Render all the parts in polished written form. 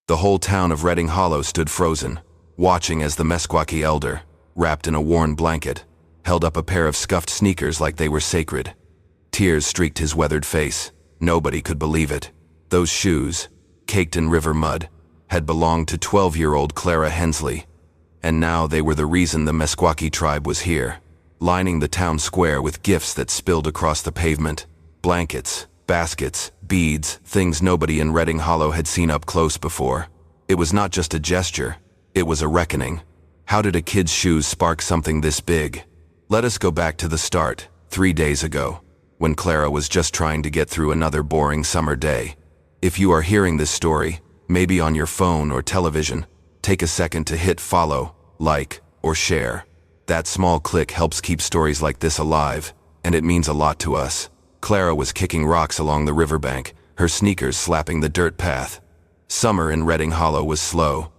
The whole town of Redding Hollow stood frozen, watching as the Meskwaki elder, wrapped in a worn blanket, held up a pair of scuffed sneakers like they were sacred. Tears streaked his weathered face. Nobody could believe it. Those shoes, caked in river mud, had belonged to 12-year-old Clara Hensley. And now they were the reason the Meskwaki tribe was here, lining the town square with gifts that spilled across the pavement. Blankets, baskets, beads, things nobody in Redding Hollow had seen up close before. It was not just a gesture, it was a reckoning. How did a kid's shoes spark something this big? Let us go back to the start, 3 days ago, when Clara was just trying to get through another boring summer day. If you are hearing this story, maybe on your phone or television, take a second to hit follow, like, or share. That small click helps keep stories like this alive, and it means a lot to us. Clara was kicking rocks along the riverbank, her sneakers slapping the dirt path. Summer in Redding Hollow was slow,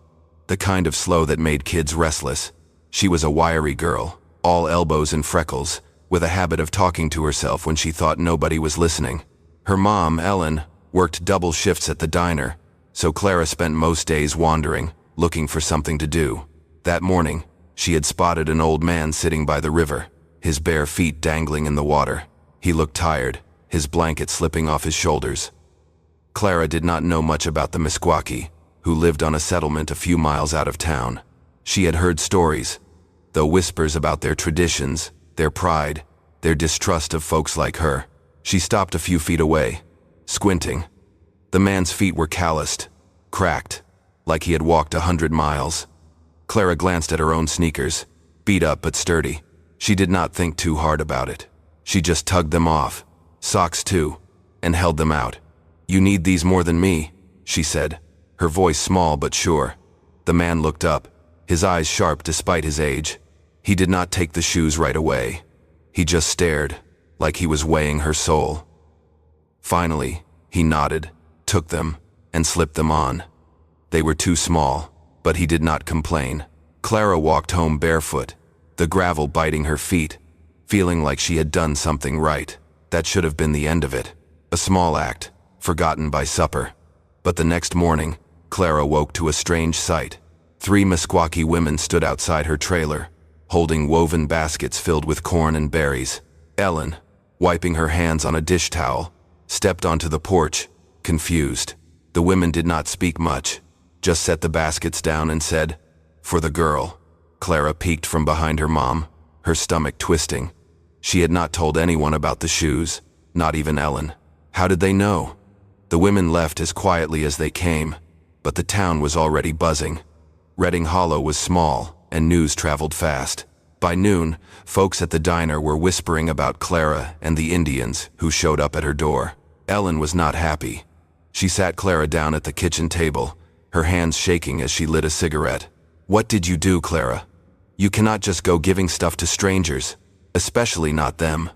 the kind of slow that made kids restless. She was a wiry girl, all elbows and freckles, with a habit of talking to herself when she thought nobody was listening. Her mom, Ellen, worked double shifts at the diner, so Clara spent most days wandering, looking for something to do. That morning, she had spotted an old man sitting by the river, his bare feet dangling in the water. He looked tired, his blanket slipping off his shoulders. Clara did not know much about the Meskwaki, who lived on a settlement a few miles out of town. She had heard stories, though whispers about their traditions, their pride, their distrust of folks like her. She stopped a few feet away, squinting. The man's feet were calloused, cracked, like he had walked 100 miles. Clara glanced at her own sneakers, beat up but sturdy. She did not think too hard about it. She just tugged them off, socks too, and held them out. "You need these more than me," she said, her voice small but sure. The man looked up, his eyes sharp despite his age. He did not take the shoes right away. He just stared, like he was weighing her soul. Finally, he nodded, took them, and slipped them on. They were too small, but he did not complain. Clara walked home barefoot, the gravel biting her feet, feeling like she had done something right. That should have been the end of it. A small act, forgotten by supper. But the next morning, Clara woke to a strange sight. 3 Meskwaki women stood outside her trailer, holding woven baskets filled with corn and berries. Ellen, wiping her hands on a dish towel, stepped onto the porch, confused. The women did not speak much, just set the baskets down and said, "For the girl." Clara peeked from behind her mom, her stomach twisting. She had not told anyone about the shoes, not even Ellen. How did they know? The women left as quietly as they came, but the town was already buzzing. Redding Hollow was small, and news traveled fast. By noon, folks at the diner were whispering about Clara and the Indians who showed up at her door. Ellen was not happy. She sat Clara down at the kitchen table, her hands shaking as she lit a cigarette. "What did you do, Clara? You cannot just go giving stuff to strangers, especially not them."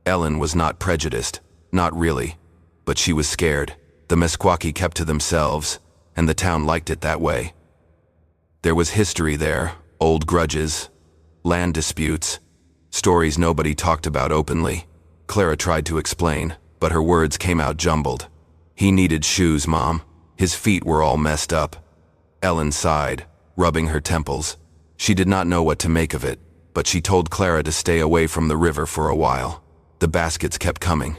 Ellen was not prejudiced, not really, but she was scared. The Meskwaki kept to themselves, and the town liked it that way. There was history there, old grudges, land disputes, stories nobody talked about openly. Clara tried to explain, but her words came out jumbled. "He needed shoes, Mom. His feet were all messed up." Ellen sighed, rubbing her temples. She did not know what to make of it, but she told Clara to stay away from the river for a while. The baskets kept coming.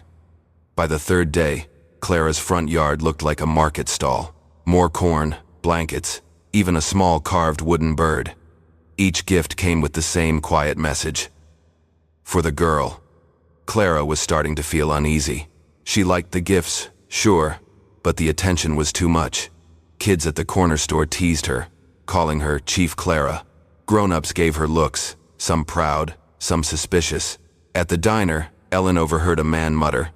By the 3rd day, Clara's front yard looked like a market stall. More corn, blankets, even a small carved wooden bird. Each gift came with the same quiet message. For the girl. Clara was starting to feel uneasy. She liked the gifts, sure, but the attention was too much. Kids at the corner store teased her, calling her Chief Clara. Grown-ups gave her looks, some proud, some suspicious. At the diner, Ellen overheard a man mutter,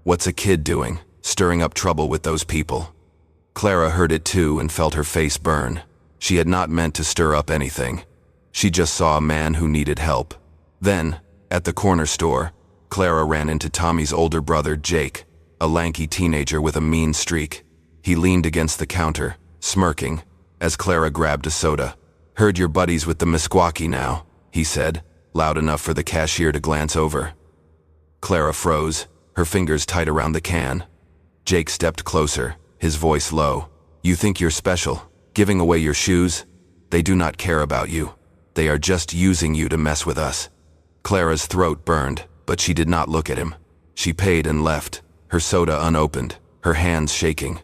"What's a kid doing, stirring up trouble with those people?" Clara heard it too and felt her face burn. She had not meant to stir up anything. She just saw a man who needed help. Then, at the corner store, Clara ran into Tommy's older brother, Jake, a lanky teenager with a mean streak. He leaned against the counter, smirking, as Clara grabbed a soda. "Heard your buddies with the Meskwaki now," he said, loud enough for the cashier to glance over. Clara froze, her fingers tight around the can. Jake stepped closer, his voice low. You think you're special, giving away your shoes? They do not care about you. They are just using you to mess with us. Clara's throat burned, but she did not look at him. She paid and left, her soda unopened, her hands shaking.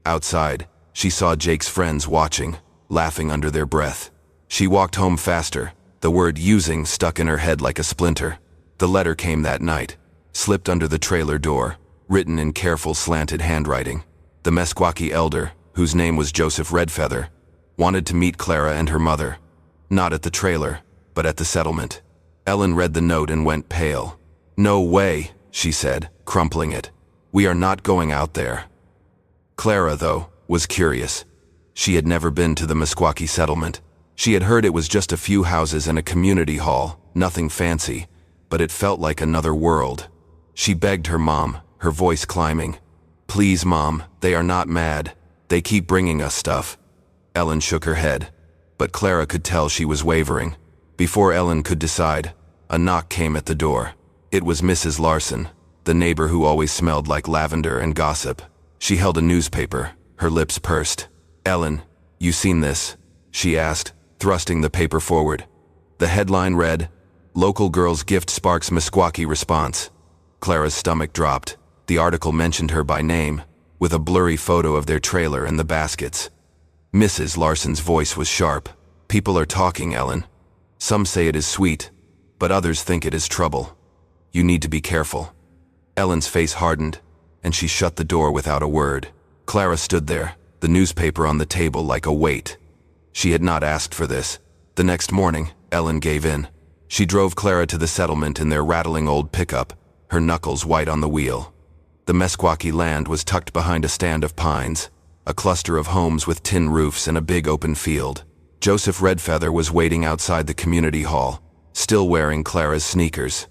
Outside, she saw Jake's friends watching, laughing under their breath. She walked home faster, the word using stuck in her head like a splinter. The letter came that night, slipped under the trailer door, written in careful slanted handwriting. The Meskwaki elder, whose name was Joseph Redfeather, wanted to meet Clara and her mother. Not at the trailer, but at the settlement. Ellen read the note and went pale. "No way," she said, crumpling it. "We are not going out there." Clara, though, was curious. She had never been to the Meskwaki settlement. She had heard it was just a few houses and a community hall, nothing fancy, but it felt like another world. She begged her mom, her voice climbing. "Please, Mom, they are not mad. They keep bringing us stuff." Ellen shook her head, but Clara could tell she was wavering. Before Ellen could decide, a knock came at the door. It was Mrs. Larson, the neighbor who always smelled like lavender and gossip. She held a newspaper, her lips pursed. "Ellen, you seen this?" she asked, thrusting the paper forward. The headline read, "Local Girl's Gift Sparks Meskwaki Response." Clara's stomach dropped. The article mentioned her by name, with a blurry photo of their trailer and the baskets. Mrs. Larson's voice was sharp. "People are talking, Ellen. Some say it is sweet, but others think it is trouble. You need to be careful." Ellen's face hardened, and she shut the door without a word. Clara stood there, the newspaper on the table like a weight. She had not asked for this. The next morning, Ellen gave in. She drove Clara to the settlement in their rattling old pickup, her knuckles white on the wheel. The Meskwaki land was tucked behind a stand of pines, a cluster of homes with tin roofs and a big open field. Joseph Redfeather was waiting outside the community hall, still wearing Clara's sneakers.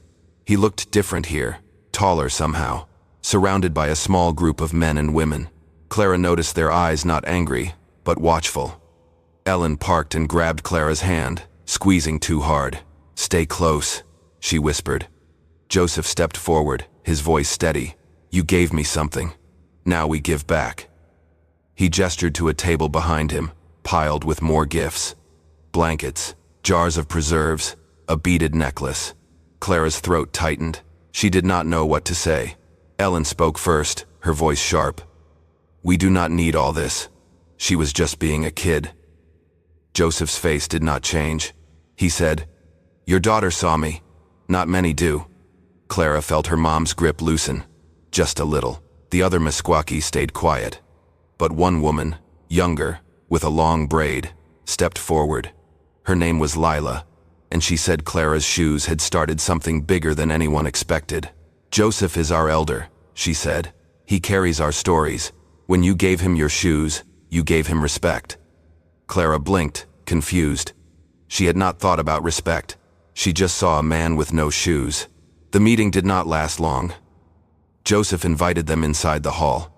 He looked different here, taller somehow, surrounded by a small group of men and women. Clara noticed their eyes not angry, but watchful. Ellen parked and grabbed Clara's hand, squeezing too hard. "Stay close," she whispered. Joseph stepped forward, his voice steady. "You gave me something. Now we give back." He gestured to a table behind him, piled with more gifts. Blankets, jars of preserves, a beaded necklace. Clara's throat tightened. She did not know what to say. Ellen spoke first, her voice sharp. "We do not need all this. She was just being a kid." Joseph's face did not change. He said, "Your daughter saw me. Not many do." Clara felt her mom's grip loosen. Just a little. The other Meskwaki stayed quiet. But one woman, younger, with a long braid, stepped forward. Her name was Lila, and she said Clara's shoes had started something bigger than anyone expected. "Joseph is our elder," she said. "He carries our stories. When you gave him your shoes, you gave him respect." Clara blinked, confused. She had not thought about respect. She just saw a man with no shoes. The meeting did not last long. Joseph invited them inside the hall,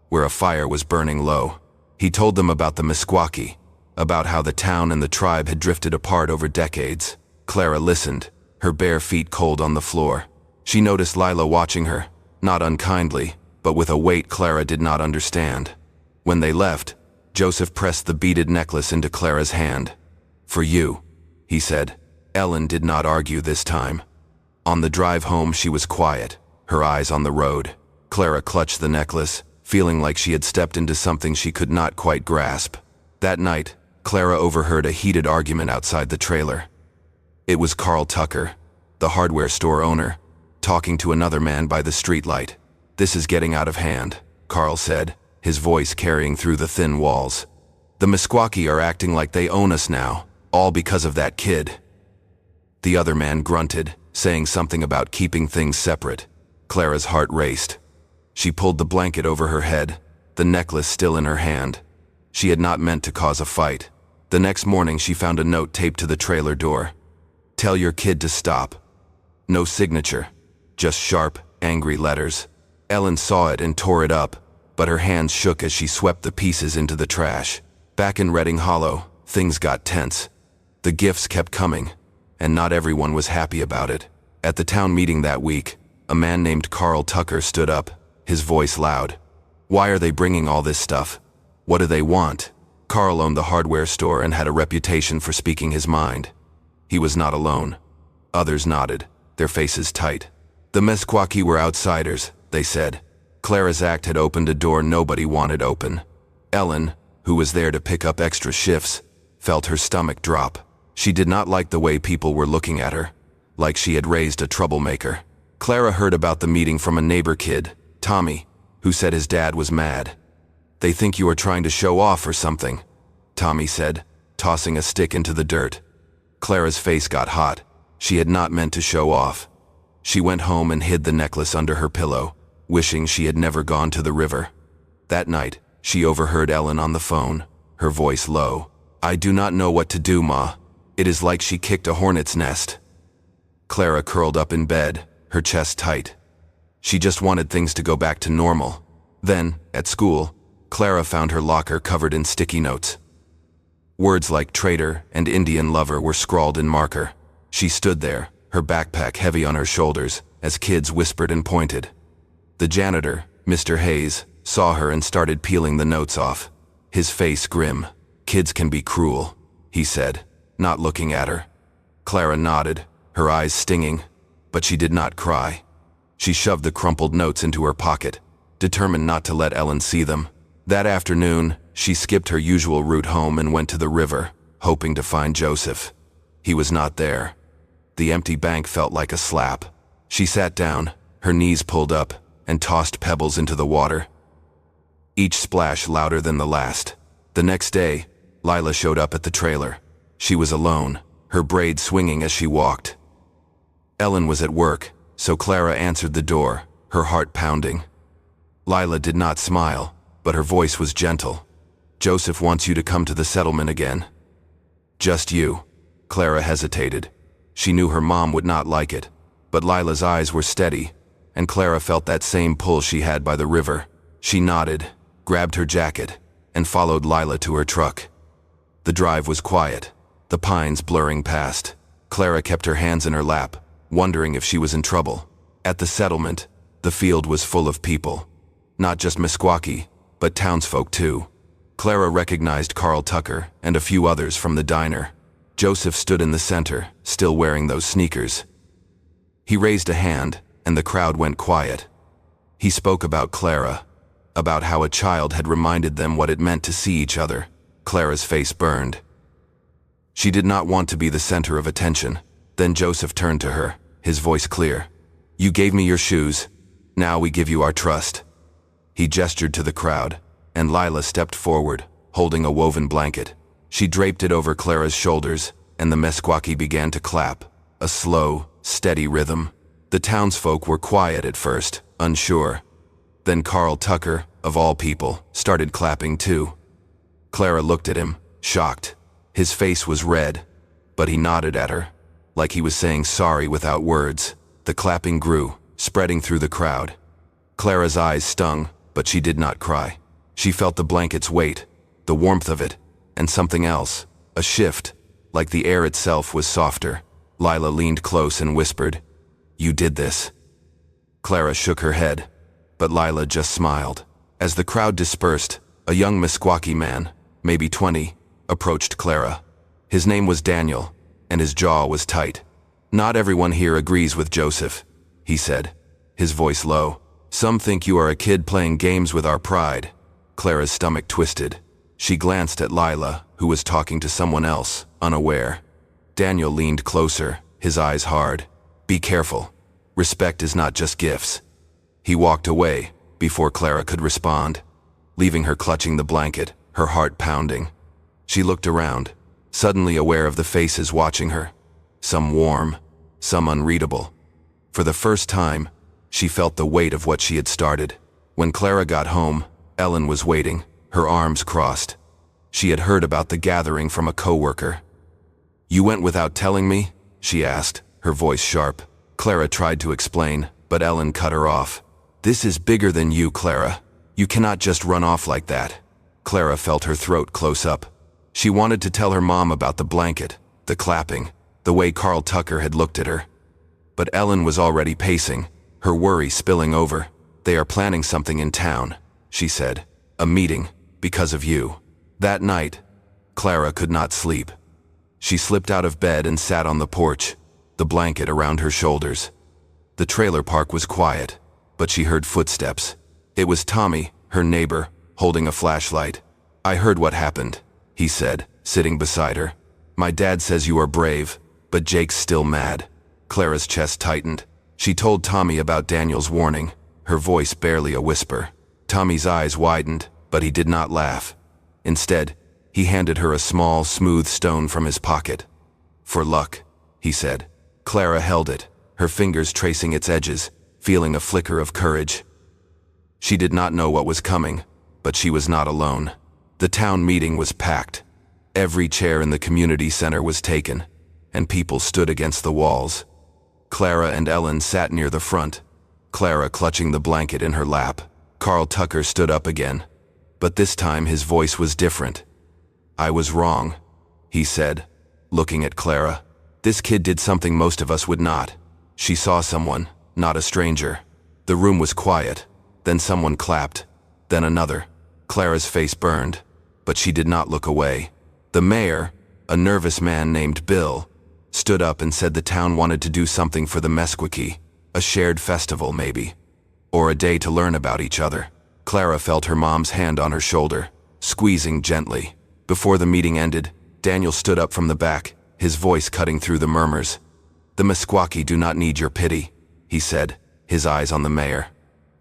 where a fire was burning low. He told them about the Meskwaki, about how the town and the tribe had drifted apart over decades. Clara listened, her bare feet cold on the floor. She noticed Lila watching her, not unkindly, but with a weight Clara did not understand. When they left, Joseph pressed the beaded necklace into Clara's hand. "For you," he said. Ellen did not argue this time. On the drive home she was quiet, her eyes on the road. Clara clutched the necklace, feeling like she had stepped into something she could not quite grasp. That night, Clara overheard a heated argument outside the trailer. It was Carl Tucker, the hardware store owner, talking to another man by the streetlight. "This is getting out of hand," Carl said, his voice carrying through the thin walls. "The Meskwaki are acting like they own us now, all because of that kid." The other man grunted, saying something about keeping things separate. Clara's heart raced. She pulled the blanket over her head, the necklace still in her hand. She had not meant to cause a fight. The next morning she found a note taped to the trailer door. "Tell your kid to stop." No signature, just sharp, angry letters. Ellen saw it and tore it up, but her hands shook as she swept the pieces into the trash. Back in Reading Hollow, things got tense. The gifts kept coming, and not everyone was happy about it. At the town meeting that week, a man named Carl Tucker stood up, his voice loud. "Why are they bringing all this stuff? What do they want? Carl owned the hardware store and had a reputation for speaking his mind. He was not alone. Others nodded, their faces tight. The Meskwaki were outsiders, they said. Clara's act had opened a door nobody wanted open. Ellen, who was there to pick up extra shifts, felt her stomach drop. She did not like the way people were looking at her, like she had raised a troublemaker. Clara heard about the meeting from a neighbor kid, Tommy, who said his dad was mad. "They think you are trying to show off or something," Tommy said, tossing a stick into the dirt. Clara's face got hot. She had not meant to show off. She went home and hid the necklace under her pillow, wishing she had never gone to the river. That night, she overheard Ellen on the phone, her voice low. "I do not know what to do, Ma. It is like she kicked a hornet's nest." Clara curled up in bed, her chest tight. She just wanted things to go back to normal. Then, at school, Clara found her locker covered in sticky notes. Words like traitor and Indian lover were scrawled in marker. She stood there, her backpack heavy on her shoulders, as kids whispered and pointed. The janitor, Mr. Hayes, saw her and started peeling the notes off. His face grim. "Kids can be cruel," he said, not looking at her. Clara nodded, her eyes stinging, but she did not cry. She shoved the crumpled notes into her pocket, determined not to let Ellen see them. That afternoon, she skipped her usual route home and went to the river, hoping to find Joseph. He was not there. The empty bank felt like a slap. She sat down, her knees pulled up, and tossed pebbles into the water. Each splash louder than the last. The next day, Lila showed up at the trailer. She was alone, her braids swinging as she walked. Ellen was at work, so Clara answered the door, her heart pounding. Lila did not smile, but her voice was gentle. "Joseph wants you to come to the settlement again." "Just you." Clara hesitated. She knew her mom would not like it, but Lila's eyes were steady, and Clara felt that same pull she had by the river. She nodded, grabbed her jacket, and followed Lila to her truck. The drive was quiet, the pines blurring past. Clara kept her hands in her lap, wondering if she was in trouble. At the settlement, the field was full of people. Not just Meskwaki, but townsfolk too. Clara recognized Carl Tucker and a few others from the diner. Joseph stood in the center, still wearing those sneakers. He raised a hand, and the crowd went quiet. He spoke about Clara, about how a child had reminded them what it meant to see each other. Clara's face burned. She did not want to be the center of attention. Then Joseph turned to her, his voice clear. "You gave me your shoes. Now we give you our trust." He gestured to the crowd, and Lila stepped forward, holding a woven blanket. She draped it over Clara's shoulders, and the Meskwaki began to clap, a slow, steady rhythm. The townsfolk were quiet at first, unsure. Then Carl Tucker, of all people, started clapping too. Clara looked at him, shocked. His face was red, but he nodded at her, like he was saying sorry without words. The clapping grew, spreading through the crowd. Clara's eyes stung, but she did not cry. She felt the blanket's weight, the warmth of it, and something else, a shift, like the air itself was softer. Lila leaned close and whispered, "You did this." Clara shook her head, but Lila just smiled. As the crowd dispersed, a young Meskwaki man, maybe 20, approached Clara. His name was Daniel, and his jaw was tight. "Not everyone here agrees with Joseph," he said, his voice low. "Some think you are a kid playing games with our pride." Clara's stomach twisted. She glanced at Lila, who was talking to someone else, unaware. Daniel leaned closer, his eyes hard. "Be careful. Respect is not just gifts." He walked away, before Clara could respond, leaving her clutching the blanket, her heart pounding. She looked around, suddenly aware of the faces watching her. Some warm, some unreadable. For the first time, she felt the weight of what she had started. When Clara got home, Ellen was waiting, her arms crossed. She had heard about the gathering from a coworker. "You went without telling me?" she asked, her voice sharp. Clara tried to explain, but Ellen cut her off. "This is bigger than you, Clara. You cannot just run off like that." Clara felt her throat close up. She wanted to tell her mom about the blanket, the clapping, the way Carl Tucker had looked at her. But Ellen was already pacing, her worry spilling over. "They are planning something in town," she said. "A meeting. Because of you. That night, Clara could not sleep. She slipped out of bed and sat on the porch, the blanket around her shoulders. The trailer park was quiet, but she heard footsteps. It was Tommy, her neighbor, holding a flashlight. "I heard what happened," he said, sitting beside her. "My dad says you are brave, but Jake's still mad." Clara's chest tightened. She told Tommy about Daniel's warning, her voice barely a whisper. Tommy's eyes widened, but he did not laugh. Instead, he handed her a small, smooth stone from his pocket. "For luck," he said. Clara held it, her fingers tracing its edges, feeling a flicker of courage. She did not know what was coming, but she was not alone. The town meeting was packed. Every chair in the community center was taken, and people stood against the walls. Clara and Ellen sat near the front, Clara clutching the blanket in her lap. Carl Tucker stood up again, but this time his voice was different. "I was wrong," he said, looking at Clara. "This kid did something most of us would not. She saw someone, not a stranger." The room was quiet. Then someone clapped, then another. Clara's face burned, but she did not look away. The mayor, a nervous man named Bill, stood up and said the town wanted to do something for the Meskwaki, a shared festival maybe, or a day to learn about each other. Clara felt her mom's hand on her shoulder, squeezing gently. Before the meeting ended, Daniel stood up from the back, his voice cutting through the murmurs. "The Meskwaki do not need your pity," he said, his eyes on the mayor.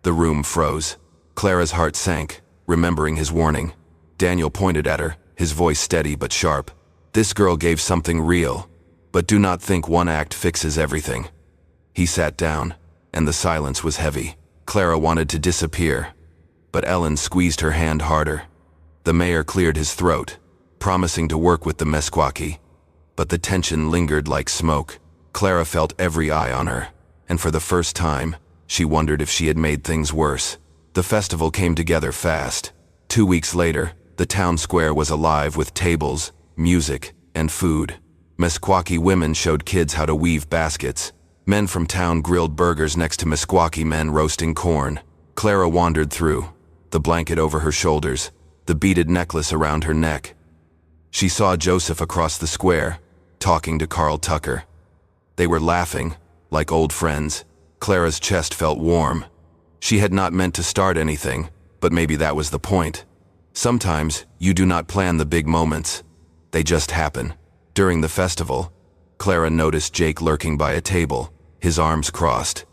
The room froze. Clara's heart sank, remembering his warning. Daniel pointed at her, his voice steady but sharp. "This girl gave something real, but do not think one act fixes everything." He sat down, and the silence was heavy. Clara wanted to disappear, but Ellen squeezed her hand harder. The mayor cleared his throat, promising to work with the Meskwaki, but the tension lingered like smoke. Clara felt every eye on her, and for the first time, she wondered if she had made things worse. The festival came together fast. 2 weeks later, the town square was alive with tables, music, and food. Meskwaki women showed kids how to weave baskets. Men from town grilled burgers next to Meskwaki men roasting corn. Clara wandered through, the blanket over her shoulders, the beaded necklace around her neck. She saw Joseph across the square, talking to Carl Tucker. They were laughing, like old friends. Clara's chest felt warm. She had not meant to start anything, but maybe that was the point. Sometimes, you do not plan the big moments. They just happen. During the festival, Clara noticed Jake lurking by a table, his arms crossed.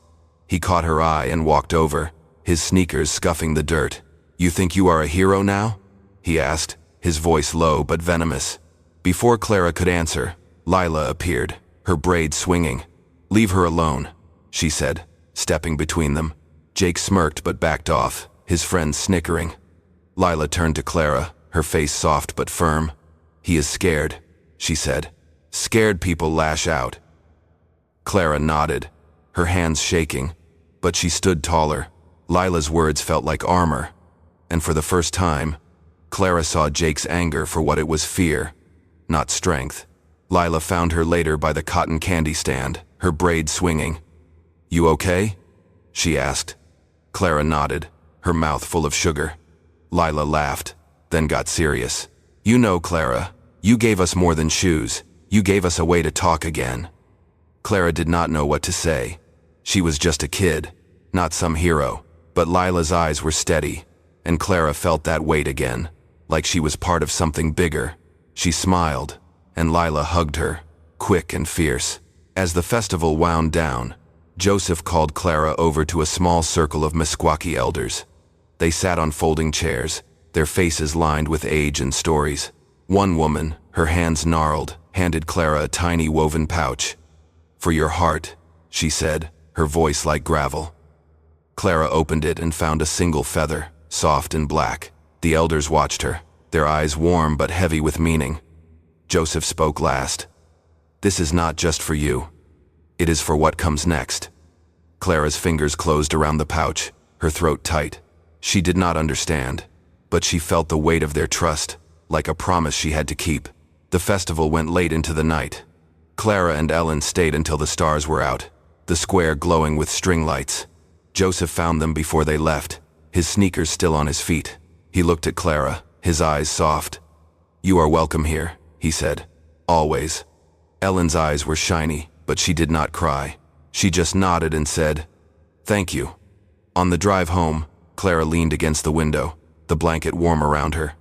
He caught her eye and walked over, his sneakers scuffing the dirt. "You think you are a hero now?" he asked, his voice low but venomous. Before Clara could answer, Lila appeared, her braids swinging. "Leave her alone," she said, stepping between them. Jake smirked but backed off, his friends snickering. Lila turned to Clara, her face soft but firm. "He is scared," she said. "Scared people lash out." Clara nodded, her hands shaking, but she stood taller. Lila's words felt like armor, and for the first time, Clara saw Jake's anger for what it was: fear, not strength. Lila found her later by the cotton candy stand, her braids swinging. "You okay?" she asked. Clara nodded, her mouth full of sugar. Lila laughed, then got serious. "You know, Clara, you gave us more than shoes. You gave us a way to talk again." Clara did not know what to say. She was just a kid, not some hero. But Lila's eyes were steady, and Clara felt that weight again, like she was part of something bigger. She smiled, and Lila hugged her, quick and fierce. As the festival wound down, Joseph called Clara over to a small circle of Meskwaki elders. They sat on folding chairs, their faces lined with age and stories. One woman, her hands gnarled, handed Clara a tiny woven pouch. "For your heart," she said, her voice like gravel. Clara opened it and found a single feather, soft and black. The elders watched her, their eyes warm but heavy with meaning. Joseph spoke last. "This is not just for you. It is for what comes next." Clara's fingers closed around the pouch, her throat tight. She did not understand, but she felt the weight of their trust, like a promise she had to keep. The festival went late into the night. Clara and Ellen stayed until the stars were out, the square glowing with string lights. Joseph found them before they left, his sneakers still on his feet. He looked at Clara, his eyes soft. "You are welcome here," he said. "Always." Ellen's eyes were shiny, but she did not cry. She just nodded and said, "Thank you." On the drive home, Clara leaned against the window, the blanket warm around her.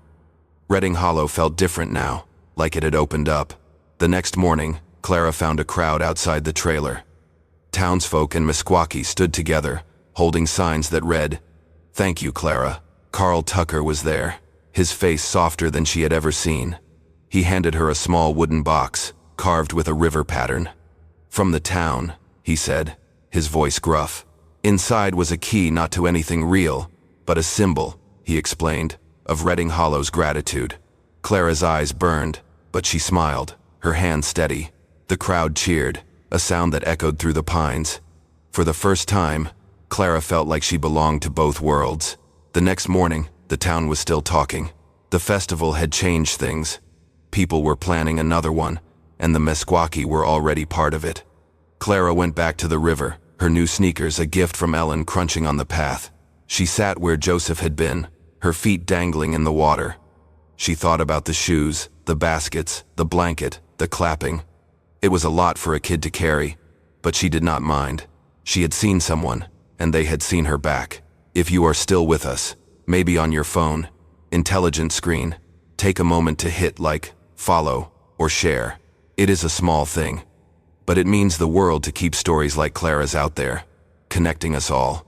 Reading Hollow felt different now, like it had opened up. The next morning, Clara found a crowd outside the trailer. Townsfolk and Meskwaki stood together, holding signs that read, "Thank you, Clara." Carl Tucker was there, his face softer than she had ever seen. He handed her a small wooden box, carved with a river pattern. "From the town," he said, his voice gruff. Inside was a key not to anything real, but a symbol, he explained, of Reading Hollow's gratitude. Clara's eyes burned, but she smiled, her hand steady. The crowd cheered, a sound that echoed through the pines. For the first time, Clara felt like she belonged to both worlds. The next morning, the town was still talking. The festival had changed things. People were planning another one, and the Meskwaki were already part of it. Clara went back to the river, her new sneakers a gift from Ellen crunching on the path. She sat where Joseph had been, her feet dangling in the water. She thought about the shoes, the baskets, the blanket, the clapping. It was a lot for a kid to carry, but she did not mind. She had seen someone, and they had seen her back. If you are still with us, maybe on your phone, intelligent screen, take a moment to hit like, follow, or share. It is a small thing, but it means the world to keep stories like Clara's out there, connecting us all.